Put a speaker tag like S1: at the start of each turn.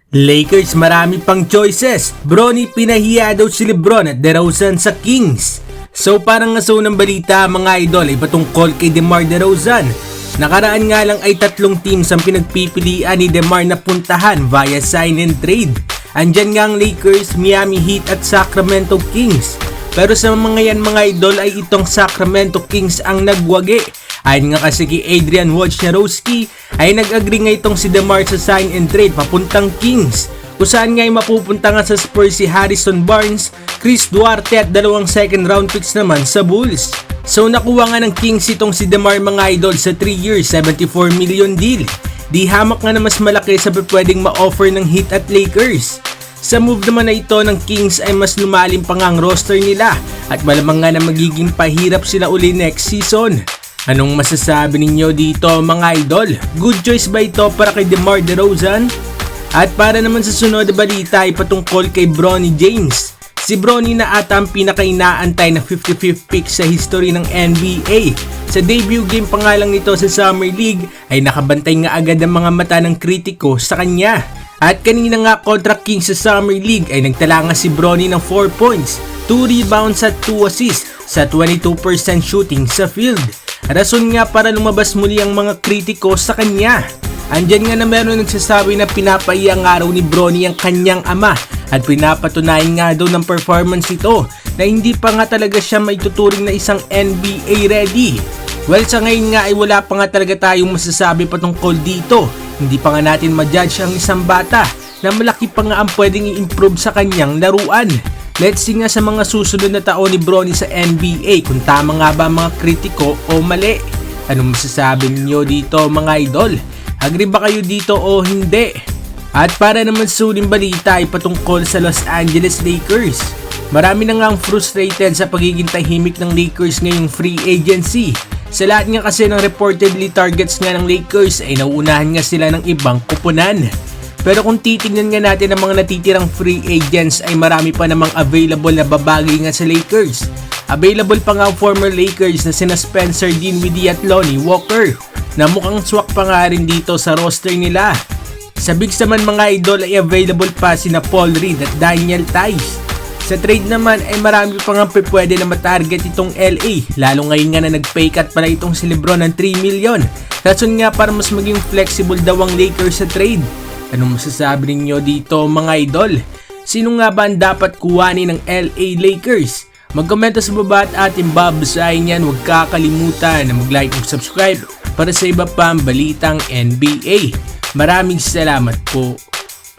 S1: Lakers marami pang choices. Bronny pinahiya daw si LeBron at DeRozan sa Kings. So parang ngaso ng balita mga idol ay patungkol kay DeMar DeRozan. Nakaraan nga lang ay 3 teams ang pinagpipilian ni DeMar na puntahan via sign and trade. Andyan nga ang Lakers, Miami Heat at Sacramento Kings. Pero sa mga yan mga idol ay itong Sacramento Kings ang nagwagi. Ayon nga kasi kay Adrian Wojnarowski ay nag-agree nga itong si DeMar sa sign and trade papuntang Kings. Kung saan nga ay mapupunta nga sa Spurs si Harrison Barnes, Chris Duarte at 2 second round picks naman sa Bulls. So nakuha nga ng Kings itong si DeMar mga idol sa 3 years, 74 million deal. Di hamak nga na mas malaki sa pwedeng ma-offer ng Heat at Lakers. Sa move naman na ito ng Kings ay mas lumalim pa nga ang roster nila at malamang nga na magiging pahirap sila uli next season. Anong masasabi ninyo dito mga idol? Good choice ba ito para kay DeMar DeRozan? At para naman sa sunod na balita ay patungkol kay Bronny James. Si Bronny na ata ang pinaka-inaantay na 55th pick sa history ng NBA. Sa debut game pa nga lang nito sa Summer League ay nakabantay nga agad ang mga mata ng kritiko sa kanya. At kanina nga kontra Kings sa Summer League ay nagtala nga si Bronny ng 4 points, 2 rebounds at 2 assists sa 22% shooting sa field. Rason nga para lumabas muli ang mga kritiko sa kanya. Andyan nga na meron nagsasabi na pinapaiya nga raw ni Bronny ang kanyang ama at pinapatunayan nga daw ng performance ito na hindi pa nga talaga siya maituturing na isang NBA ready. Well, sa ngayon nga ay wala pa nga talaga tayong masasabi patungkol dito. Hindi pa nga natin ma-judge ang isang bata na malaki pa nga ang pwedeng i-improve sa kanyang laruan. Let's see nga sa mga susunod na taon ni Bronny sa NBA kung tama nga ba mga kritiko o mali. Anong masasabi niyo dito mga idol? Agree ba kayo dito o hindi? At para naman sa uling balita ay patungkol sa Los Angeles Lakers. Marami na nga ang frustrated sa pagiging tahimik ng Lakers ngayong free agency. Sa lahat nga kasi ng reportedly targets nga ng Lakers ay nauunahan nga sila ng ibang kupunan. Pero kung titignan nga natin ang mga natitirang free agents ay marami pa namang available na babagay nga sa Lakers. Available pa nga ang former Lakers na sina Spencer Dinwiddie at Lonnie Walker na mukhang swak pa nga rin dito sa roster nila. Sa Bigs naman mga idol ay available pa sina Paul Reed at Daniel Theis. Sa trade naman ay marami pa nga pwede na matarget itong LA, lalo ngayon nga na nag-pay cut pala itong si LeBron ng 3 million. Rason nga para mas maging flexible daw ang Lakers sa trade. Anong masasabi ninyo dito mga idol? Sino nga ba ang dapat kuhanin ng LA Lakers? Mag-komento sa baba at ating babasahin yan. Huwag kakalimutan na mag-like at subscribe para sa iba pang balitang NBA. Maraming salamat po.